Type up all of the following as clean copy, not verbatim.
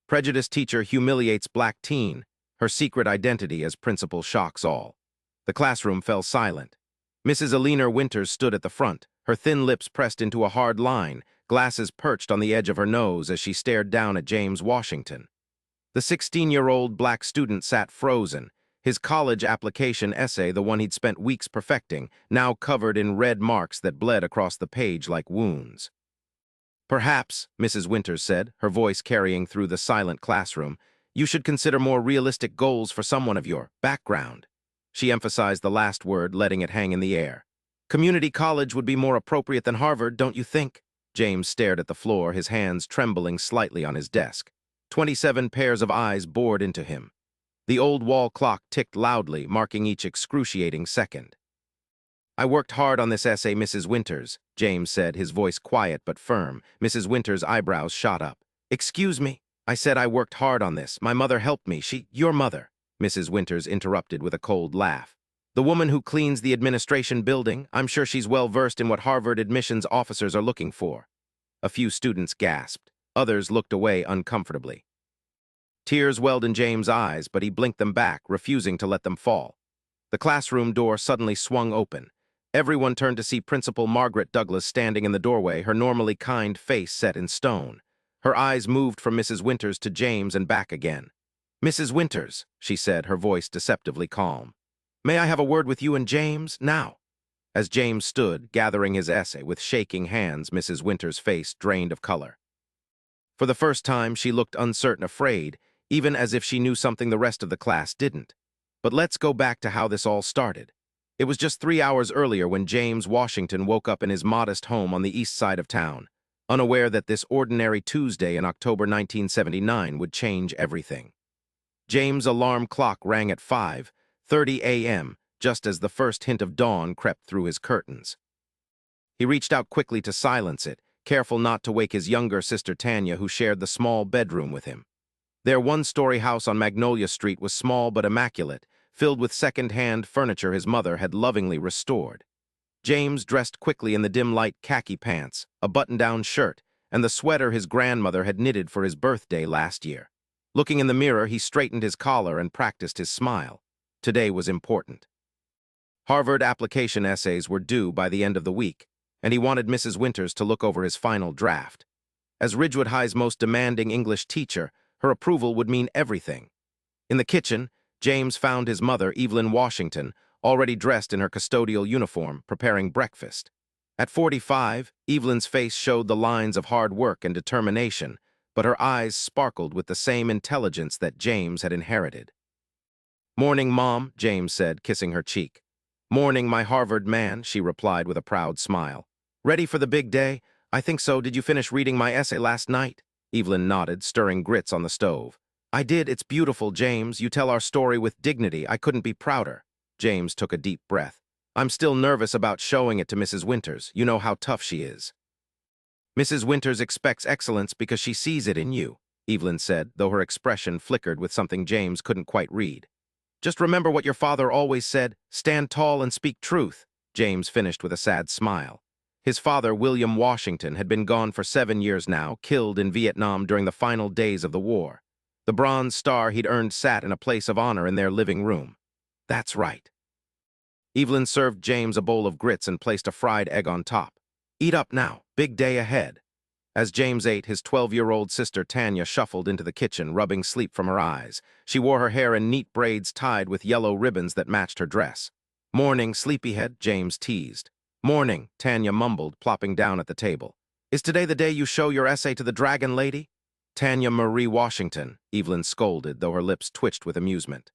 Prejudiced teacher humiliates black teen. Her secret identity as principal shocks all. The classroom fell silent. Mrs. Alina Winters stood at the front, her thin lips pressed into a hard line, glasses perched on the edge of her nose as she stared down at James Washington. The 16-year-old black student sat frozen, his college application essay, the one he'd spent weeks perfecting, now covered in red marks that bled across the page like wounds. "Perhaps," Mrs. Winters said, her voice carrying through the silent classroom, "you should consider more realistic goals for someone of your background." She emphasized the last word, letting it hang in the air. "Community college would be more appropriate than Harvard, don't you think?" James stared at the floor, his hands trembling slightly on his desk. 27 pairs of eyes bored into him. The old wall clock ticked loudly, marking each excruciating second. "I worked hard on this essay, Mrs. Winters," James said, his voice quiet but firm. Mrs. Winters' eyebrows shot up. "Excuse me? I said I worked hard on this. My mother helped me. Your mother," Mrs. Winters interrupted with a cold laugh. "The woman who cleans the administration building. I'm sure she's well versed in what Harvard admissions officers are looking for." A few students gasped. Others looked away uncomfortably. Tears welled in James' eyes, but he blinked them back, refusing to let them fall. The classroom door suddenly swung open. Everyone turned to see Principal Margaret Douglas standing in the doorway, her normally kind face set in stone. Her eyes moved from Mrs. Winters to James and back again. "Mrs. Winters," she said, her voice deceptively calm. "May I have a word with you and James, now?" As James stood, gathering his essay with shaking hands, Mrs. Winters' face drained of color. For the first time, she looked uncertain, afraid, even as if she knew something the rest of the class didn't. But let's go back to how this all started. It was just 3 hours earlier when James Washington woke up in his modest home on the east side of town, unaware that this ordinary Tuesday in October 1979 would change everything. James' alarm clock rang at 5:30 a.m., just as the first hint of dawn crept through his curtains. He reached out quickly to silence it, careful not to wake his younger sister Tanya, who shared the small bedroom with him. Their one-story house on Magnolia Street was small but immaculate, filled with second-hand furniture his mother had lovingly restored. James dressed quickly in the dim-light khaki pants, a button-down shirt, and the sweater his grandmother had knitted for his birthday last year. Looking in the mirror, he straightened his collar and practiced his smile. Today was important. Harvard application essays were due by the end of the week, and he wanted Mrs. Winters to look over his final draft. As Ridgewood High's most demanding English teacher, her approval would mean everything. In the kitchen, James found his mother, Evelyn Washington, already dressed in her custodial uniform, preparing breakfast. At 45, Evelyn's face showed the lines of hard work and determination, but her eyes sparkled with the same intelligence that James had inherited. "Morning, Mom," James said, kissing her cheek. "Morning, my Harvard man," she replied with a proud smile. "Ready for the big day?" "I think so. Did you finish reading my essay last night?" Evelyn nodded, stirring grits on the stove. "I did. It's beautiful, James. You tell our story with dignity. I couldn't be prouder." James took a deep breath. "I'm still nervous about showing it to Mrs. Winters. You know how tough she is." "Mrs. Winters expects excellence because she sees it in you," Evelyn said, though her expression flickered with something James couldn't quite read. "Just remember what your father always said, stand tall and speak truth," James finished with a sad smile. His father, William Washington, had been gone for 7 years now, killed in Vietnam during the final days of the war. The Bronze Star he'd earned sat in a place of honor in their living room. "That's right." Evelyn served James a bowl of grits and placed a fried egg on top. "Eat up now, big day ahead." As James ate, his 12-year-old sister Tanya shuffled into the kitchen, rubbing sleep from her eyes. She wore her hair in neat braids tied with yellow ribbons that matched her dress. "Morning, sleepyhead," James teased. "Morning," Tanya mumbled, plopping down at the table. "Is today the day you show your essay to the Dragon Lady?" "Tanya Marie Washington," Evelyn scolded, though her lips twitched with amusement.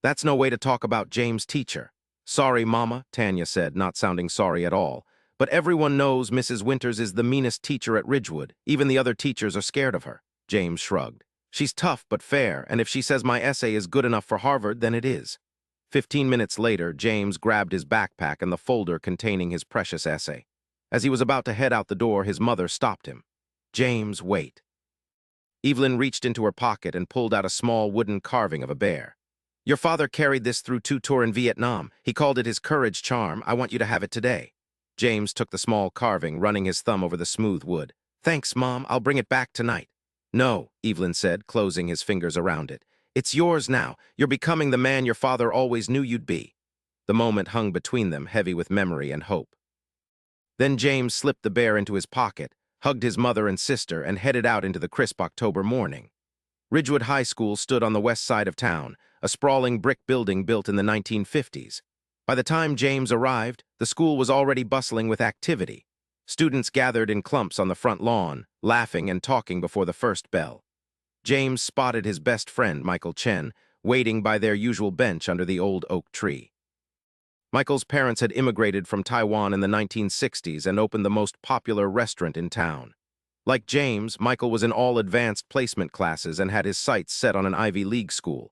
"That's no way to talk about James' teacher." "Sorry, Mama," Tanya said, not sounding sorry at all. "But everyone knows Mrs. Winters is the meanest teacher at Ridgewood. Even the other teachers are scared of her." James shrugged. "She's tough but fair, and if she says my essay is good enough for Harvard, then it is." 15 minutes later, James grabbed his backpack and the folder containing his precious essay. As he was about to head out the door, his mother stopped him. "James, wait." Evelyn reached into her pocket and pulled out a small wooden carving of a bear. "Your father carried this through 2 tours in Vietnam. He called it his courage charm. I want you to have it today." James took the small carving, running his thumb over the smooth wood. "Thanks, Mom. I'll bring it back tonight." No, Evelyn said, closing his fingers around it. It's yours now. You're becoming the man your father always knew you'd be. The moment hung between them, heavy with memory and hope. Then James slipped the bear into his pocket, hugged his mother and sister, and headed out into the crisp October morning. Ridgewood High School stood on the west side of town, a sprawling brick building built in the 1950s. By the time James arrived, the school was already bustling with activity. Students gathered in clumps on the front lawn, laughing and talking before the first bell. James spotted his best friend, Michael Chen, waiting by their usual bench under the old oak tree. Michael's parents had immigrated from Taiwan in the 1960s and opened the most popular restaurant in town. Like James, Michael was in all advanced placement classes and had his sights set on an Ivy League school.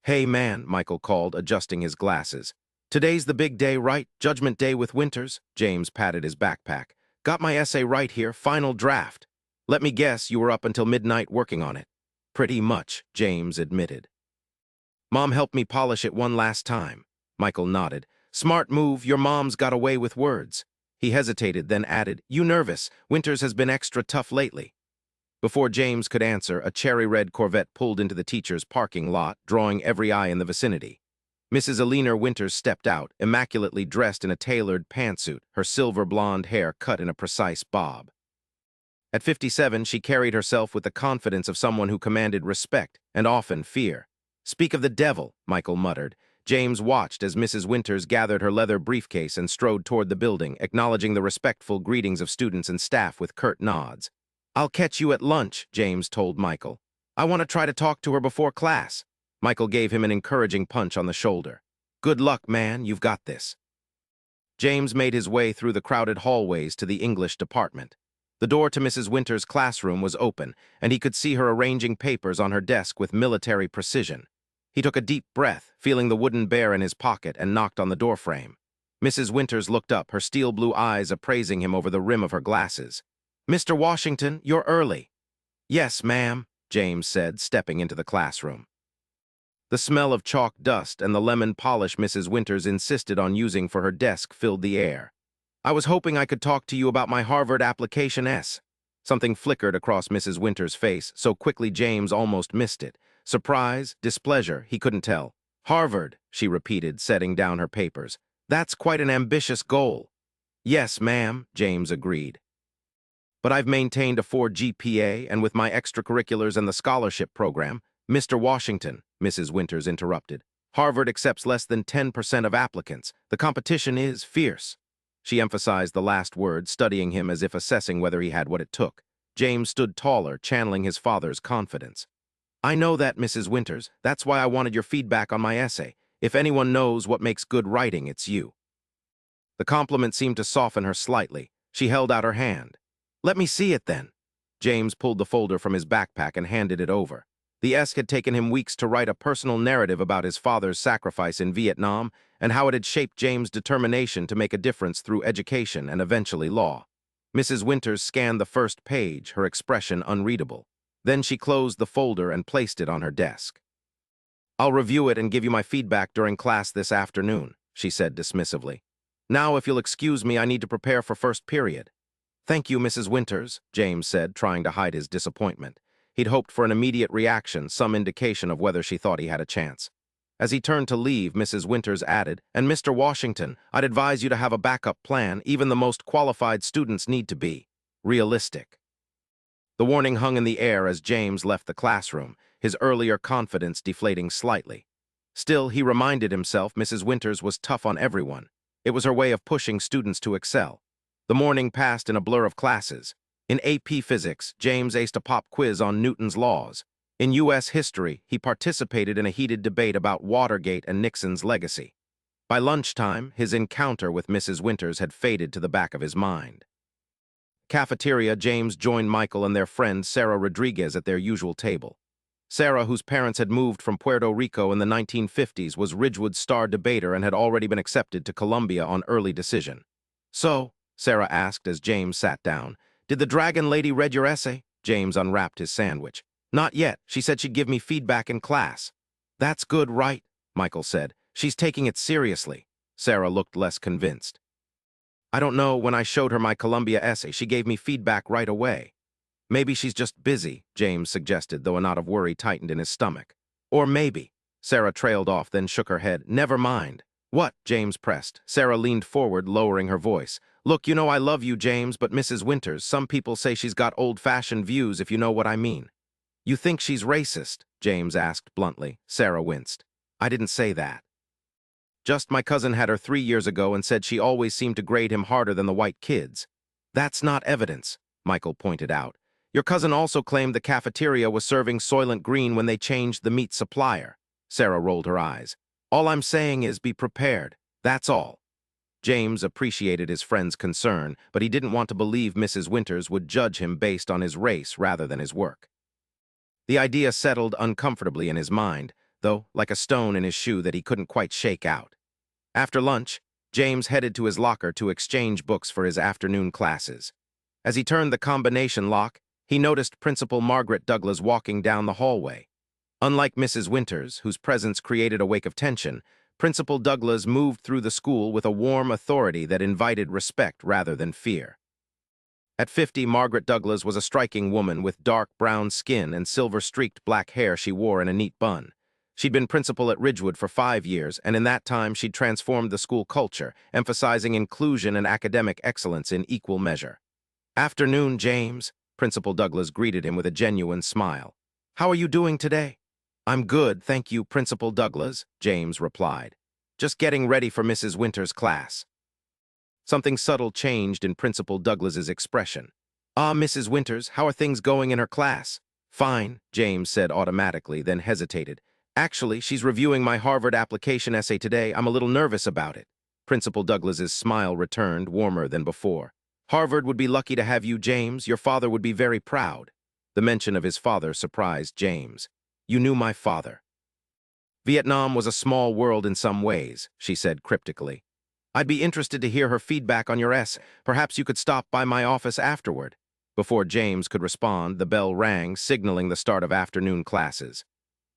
"Hey man," Michael called, adjusting his glasses. "Today's the big day, right? Judgment Day with Winters?" James patted his backpack. "Got my essay right here, final draft. Let me guess, you were up until midnight working on it." "Pretty much," James admitted. "Mom helped me polish it one last time." Michael nodded. "Smart move, your mom's got away with words." He hesitated, then added, "You nervous? Winters has been extra tough lately." Before James could answer, a cherry-red Corvette pulled into the teacher's parking lot, drawing every eye in the vicinity. Mrs. Alina Winters stepped out, immaculately dressed in a tailored pantsuit, her silver blonde hair cut in a precise bob. At 57, she carried herself with the confidence of someone who commanded respect and often fear. "Speak of the devil," Michael muttered. James watched as Mrs. Winters gathered her leather briefcase and strode toward the building, acknowledging the respectful greetings of students and staff with curt nods. "I'll catch you at lunch," James told Michael. "I want to try to talk to her before class." Michael gave him an encouraging punch on the shoulder. "Good luck, man, you've got this." James made his way through the crowded hallways to the English department. The door to Mrs. Winters' classroom was open, and he could see her arranging papers on her desk with military precision. He took a deep breath, feeling the wooden bear in his pocket, and knocked on the doorframe. Mrs. Winters looked up, her steel-blue eyes appraising him over the rim of her glasses. "Mr. Washington, you're early." "Yes, ma'am," James said, stepping into the classroom. The smell of chalk dust and the lemon polish Mrs. Winters insisted on using for her desk filled the air. "I was hoping I could talk to you about my Harvard application." Something flickered across Mrs. Winters' face, so quickly James almost missed it. Surprise, displeasure, he couldn't tell. "Harvard," she repeated, setting down her papers. "That's quite an ambitious goal." "Yes, ma'am," James agreed. "But I've maintained a 4 GPA, and with my extracurriculars and the scholarship program—" "Mr. Washington," Mrs. Winters interrupted, "Harvard accepts less than 10% of applicants. The competition is fierce." She emphasized the last word, studying him as if assessing whether he had what it took. James stood taller, channeling his father's confidence. "I know that, Mrs. Winters. That's why I wanted your feedback on my essay. If anyone knows what makes good writing, it's you." The compliment seemed to soften her slightly. She held out her hand. "Let me see it, then." James pulled the folder from his backpack and handed it over. The essay had taken him weeks to write a personal narrative about his father's sacrifice in Vietnam and how it had shaped James' determination to make a difference through education and eventually law. Mrs. Winters scanned the first page, her expression unreadable. Then she closed the folder and placed it on her desk. "I'll review it and give you my feedback during class this afternoon," she said dismissively. "Now, if you'll excuse me, I need to prepare for first period." "Thank you, Mrs. Winters," James said, trying to hide his disappointment. He'd hoped for an immediate reaction, some indication of whether she thought he had a chance. As he turned to leave, Mrs. Winters added, "And Mr. Washington, I'd advise you to have a backup plan. Even the most qualified students need to be realistic." The warning hung in the air as James left the classroom, his earlier confidence deflating slightly. Still, he reminded himself Mrs. Winters was tough on everyone. It was her way of pushing students to excel. The morning passed in a blur of classes. In AP Physics, James aced a pop quiz on Newton's laws. In U.S. history, he participated in a heated debate about Watergate and Nixon's legacy. By lunchtime, his encounter with Mrs. Winters had faded to the back of his mind. Cafeteria, James joined Michael and their friend Sarah Rodriguez at their usual table. Sarah, whose parents had moved from Puerto Rico in the 1950s, was Ridgewood's star debater and had already been accepted to Columbia on early decision. "So," Sarah asked as James sat down, "did the dragon lady read your essay?" James unwrapped his sandwich. "Not yet. She said she'd give me feedback in class." "That's good, right?" Michael said. "She's taking it seriously." Sarah looked less convinced. "I don't know, when I showed her my Columbia essay, she gave me feedback right away." Maybe she's just busy, James suggested, though a knot of worry tightened in his stomach. Or maybe. Sarah trailed off, then shook her head. Never mind. What? James pressed. Sarah leaned forward, lowering her voice. Look, you know I love you, James, but Mrs. Winters, some people say she's got old-fashioned views, if you know what I mean. You think she's racist? James asked bluntly. Sarah winced. I didn't say that. Just my cousin had her 3 years ago and said she always seemed to grade him harder than the white kids. That's not evidence, Michael pointed out. Your cousin also claimed the cafeteria was serving Soylent Green when they changed the meat supplier. Sarah rolled her eyes. All I'm saying is be prepared. That's all. James appreciated his friend's concern, but he didn't want to believe Mrs. Winters would judge him based on his race rather than his work. The idea settled uncomfortably in his mind, though like a stone in his shoe that he couldn't quite shake out. After lunch, James headed to his locker to exchange books for his afternoon classes. As he turned the combination lock, he noticed Principal Margaret Douglas walking down the hallway. Unlike Mrs. Winters, whose presence created a wake of tension, Principal Douglas moved through the school with a warm authority that invited respect rather than fear. At 50, Margaret Douglas was a striking woman with dark brown skin and silver-streaked black hair she wore in a neat bun. She'd been principal at Ridgewood for 5 years, and in that time she'd transformed the school culture, emphasizing inclusion and academic excellence in equal measure. Afternoon, James, Principal Douglas greeted him with a genuine smile. How are you doing today? I'm good, thank you, Principal Douglas, James replied. Just getting ready for Mrs. Winters' class. Something subtle changed in Principal Douglas's expression. Ah, Mrs. Winters, how are things going in her class? Fine, James said automatically, then hesitated. Actually, she's reviewing my Harvard application essay today. I'm a little nervous about it. Principal Douglas's smile returned, warmer than before. Harvard would be lucky to have you, James. Your father would be very proud. The mention of his father surprised James. You knew my father. Vietnam was a small world in some ways, she said cryptically. I'd be interested to hear her feedback on your essay. Perhaps you could stop by my office afterward. Before James could respond, the bell rang, signaling the start of afternoon classes.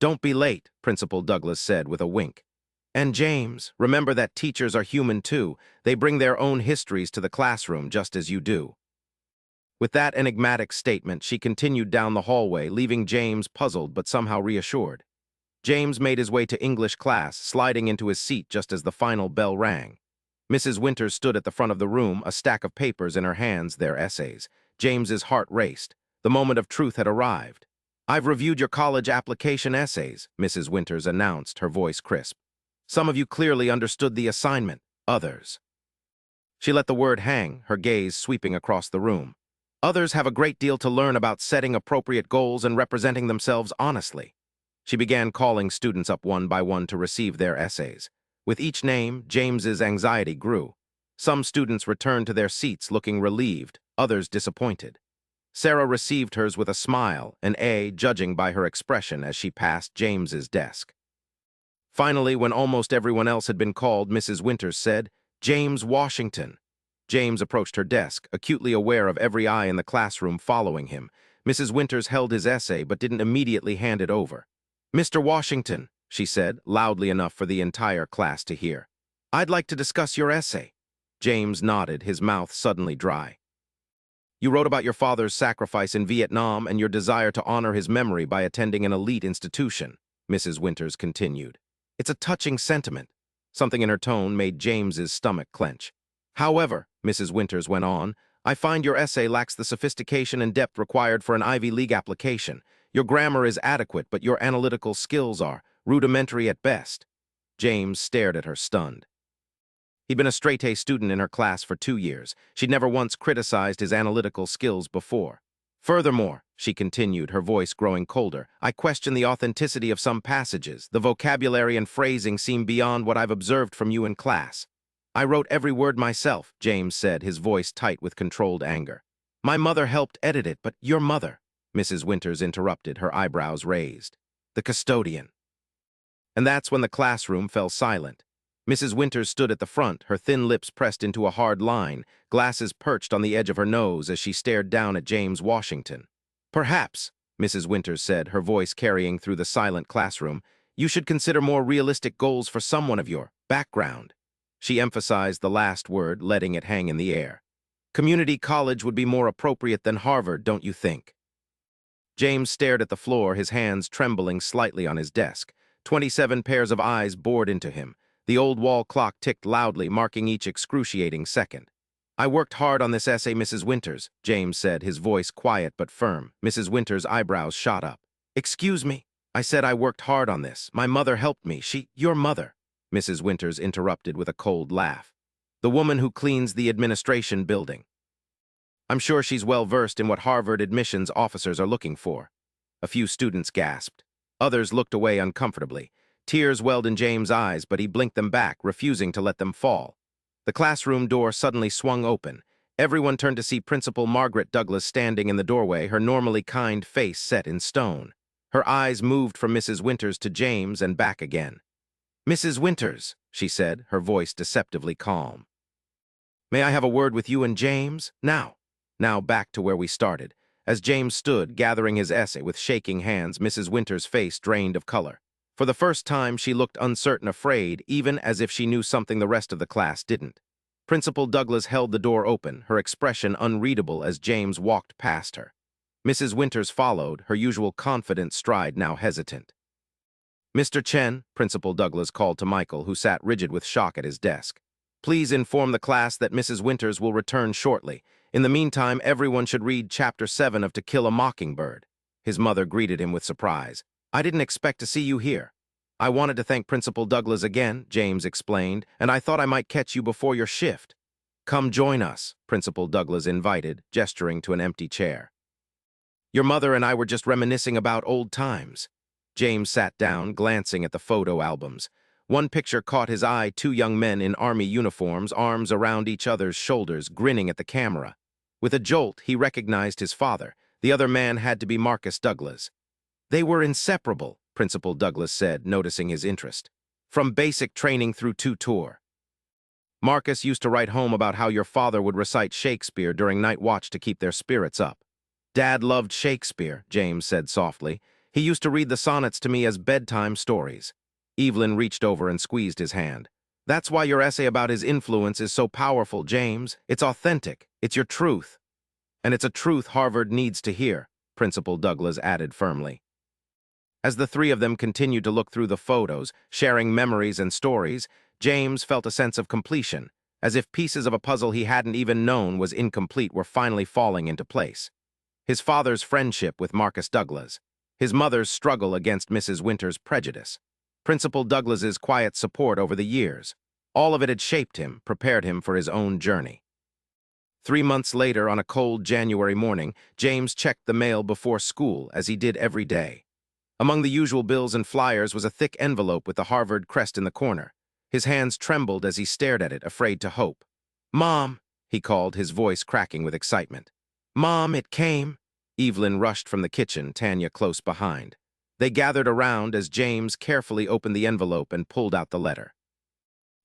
Don't be late, Principal Douglas said with a wink. And James, remember that teachers are human too. They bring their own histories to the classroom just as you do. With that enigmatic statement, she continued down the hallway, leaving James puzzled but somehow reassured. James made his way to English class, sliding into his seat just as the final bell rang. Mrs. Winters stood at the front of the room, a stack of papers in her hands, their essays. James's heart raced. The moment of truth had arrived. I've reviewed your college application essays, Mrs. Winters announced, her voice crisp. Some of you clearly understood the assignment, others. She let the word hang, her gaze sweeping across the room. Others have a great deal to learn about setting appropriate goals and representing themselves honestly. She began calling students up one by one to receive their essays. With each name, James's anxiety grew. Some students returned to their seats looking relieved, others disappointed. Sarah received hers with a smile, an A judging by her expression as she passed James's desk. Finally, when almost everyone else had been called, Mrs. Winters said, James Washington. James approached her desk, acutely aware of every eye in the classroom following him. Mrs. Winters held his essay but didn't immediately hand it over. Mr. Washington, she said, loudly enough for the entire class to hear. I'd like to discuss your essay. James nodded, his mouth suddenly dry. You wrote about your father's sacrifice in Vietnam and your desire to honor his memory by attending an elite institution, Mrs. Winters continued. It's a touching sentiment. Something in her tone made James's stomach clench. However, Mrs. Winters went on, I find your essay lacks the sophistication and depth required for an Ivy League application. Your grammar is adequate, but your analytical skills are rudimentary at best. James stared at her, stunned. He'd been a straight-A student in her class for 2 years. She'd never once criticized his analytical skills before. Furthermore, she continued, her voice growing colder, I question the authenticity of some passages. The vocabulary and phrasing seem beyond what I've observed from you in class. I wrote every word myself, James said, his voice tight with controlled anger. My mother helped edit it, but your mother, Mrs. Winters interrupted, her eyebrows raised. The custodian. And that's when the classroom fell silent. Mrs. Winters stood at the front, her thin lips pressed into a hard line, glasses perched on the edge of her nose as she stared down at James Washington. Perhaps, Mrs. Winters said, her voice carrying through the silent classroom, you should consider more realistic goals for someone of your background. She emphasized the last word, letting it hang in the air. Community college would be more appropriate than Harvard, don't you think? James stared at the floor, his hands trembling slightly on his desk. 27 pairs of eyes bored into him. The old wall clock ticked loudly, marking each excruciating second. "I worked hard on this essay, Mrs. Winters," James said, his voice quiet but firm. Mrs. Winters' eyebrows shot up. "Excuse me? I said I worked hard on this. My mother helped me. Your mother," Mrs. Winters interrupted with a cold laugh. "The woman who cleans the administration building. I'm sure she's well versed in what Harvard admissions officers are looking for." A few students gasped. Others looked away uncomfortably. Tears welled in James' eyes, but he blinked them back, refusing to let them fall. The classroom door suddenly swung open. Everyone turned to see Principal Margaret Douglas standing in the doorway, her normally kind face set in stone. Her eyes moved from Mrs. Winters to James and back again. "Mrs. Winters," she said, her voice deceptively calm. "May I have a word with you and James? Now." Now back to where we started. As James stood, gathering his essay with shaking hands, Mrs. Winters' face drained of color. For the first time, she looked uncertain, afraid, even as if she knew something the rest of the class didn't. Principal Douglas held the door open, her expression unreadable as James walked past her. Mrs. Winters followed, her usual confident stride now hesitant. "Mr. Chen," Principal Douglas called to Michael, who sat rigid with shock at his desk. "Please inform the class that Mrs. Winters will return shortly. In the meantime, everyone should read Chapter 7 of To Kill a Mockingbird." His mother greeted him with surprise. "I didn't expect to see you here." "I wanted to thank Principal Douglas again," James explained, "and I thought I might catch you before your shift." "Come join us," Principal Douglas invited, gesturing to an empty chair. "Your mother and I were just reminiscing about old times." James sat down, glancing at the photo albums. One picture caught his eye: two young men in army uniforms, arms around each other's shoulders, grinning at the camera. With a jolt, he recognized his father. The other man had to be Marcus Douglas. "They were inseparable," Principal Douglas said, noticing his interest. "From basic training through tutor. Marcus used to write home about how your father would recite Shakespeare during night watch to keep their spirits up." "Dad loved Shakespeare," James said softly. "He used to read the sonnets to me as bedtime stories." Evelyn reached over and squeezed his hand. "That's why your essay about his influence is so powerful, James. It's authentic. It's your truth. And it's a truth Harvard needs to hear," Principal Douglas added firmly. As the three of them continued to look through the photos, sharing memories and stories, James felt a sense of completion, as if pieces of a puzzle he hadn't even known was incomplete were finally falling into place. His father's friendship with Marcus Douglas, his mother's struggle against Mrs. Winters' prejudice, Principal Douglas's quiet support over the years. All of it had shaped him, prepared him for his own journey. 3 months later, on a cold January morning, James checked the mail before school, as he did every day. Among the usual bills and flyers was a thick envelope with the Harvard crest in the corner. His hands trembled as he stared at it, afraid to hope. "Mom," he called, his voice cracking with excitement. "Mom, it came." Evelyn rushed from the kitchen, Tanya close behind. They gathered around as James carefully opened the envelope and pulled out the letter.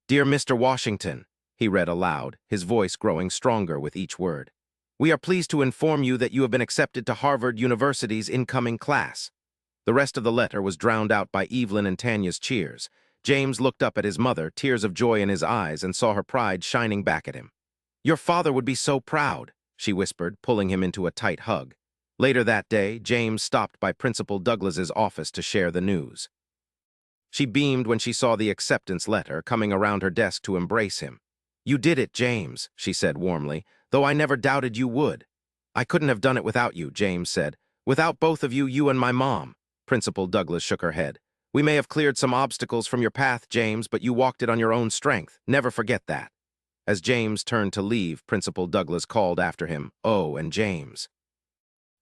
"Dear Mr. Washington," he read aloud, his voice growing stronger with each word. "We are pleased to inform you that you have been accepted to Harvard University's incoming class." The rest of the letter was drowned out by Evelyn and Tanya's cheers. James looked up at his mother, tears of joy in his eyes, and saw her pride shining back at him. "Your father would be so proud," she whispered, pulling him into a tight hug. Later that day, James stopped by Principal Douglas's office to share the news. She beamed when she saw the acceptance letter, coming around her desk to embrace him. "You did it, James," she said warmly, "though I never doubted you would." "I couldn't have done it without you," James said. "Without both of you, you and my mom." Principal Douglas shook her head. "We may have cleared some obstacles from your path, James, but you walked it on your own strength. Never forget that." As James turned to leave, Principal Douglas called after him, "Oh, and James.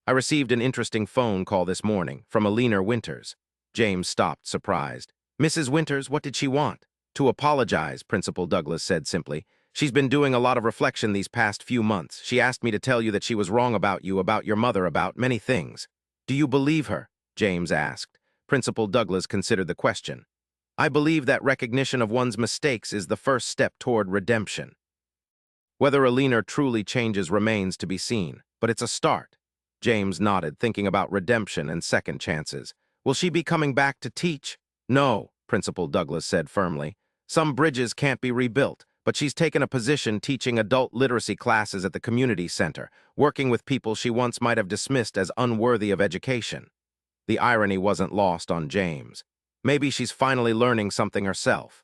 I received an interesting phone call this morning from Alina Winters." James stopped, surprised. "Mrs. Winters, what did she want?" "To apologize," Principal Douglas said simply. "She's been doing a lot of reflection these past few months. She asked me to tell you that she was wrong about you, about your mother, about many things." "Do you believe her?" James asked. Principal Douglas considered the question. "I believe that recognition of one's mistakes is the first step toward redemption. Whether Alina truly changes remains to be seen, but it's a start." James nodded, thinking about redemption and second chances. "Will she be coming back to teach?" "No," Principal Douglas said firmly. "Some bridges can't be rebuilt, but she's taken a position teaching adult literacy classes at the community center, working with people she once might have dismissed as unworthy of education. The irony wasn't lost on James. Maybe she's finally learning something herself.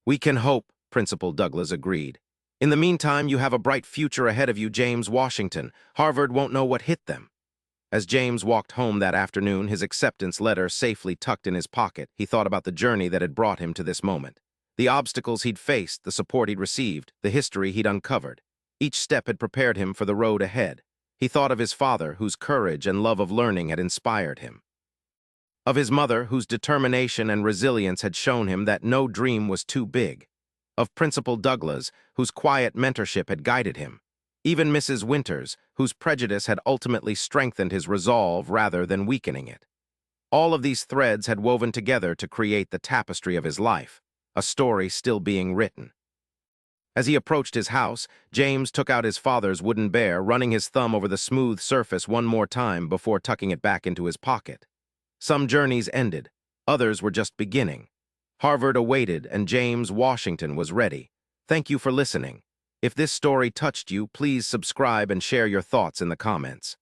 "We can hope," Principal Douglas agreed. "In the meantime, you have a bright future ahead of you, James Washington. Harvard won't know what hit them." As James walked home that afternoon, his acceptance letter safely tucked in his pocket, he thought about the journey that had brought him to this moment. The obstacles he'd faced, the support he'd received, the history he'd uncovered. Each step had prepared him for the road ahead. He thought of his father, whose courage and love of learning had inspired him. Of his mother, whose determination and resilience had shown him that no dream was too big. Of Principal Douglas, whose quiet mentorship had guided him. Even Mrs. Winters, whose prejudice had ultimately strengthened his resolve rather than weakening it. All of these threads had woven together to create the tapestry of his life, a story still being written. As he approached his house, James took out his father's wooden bear, running his thumb over the smooth surface one more time before tucking it back into his pocket. Some journeys ended, others were just beginning. Harvard awaited, and James Washington was ready. Thank you for listening. If this story touched you, please subscribe and share your thoughts in the comments.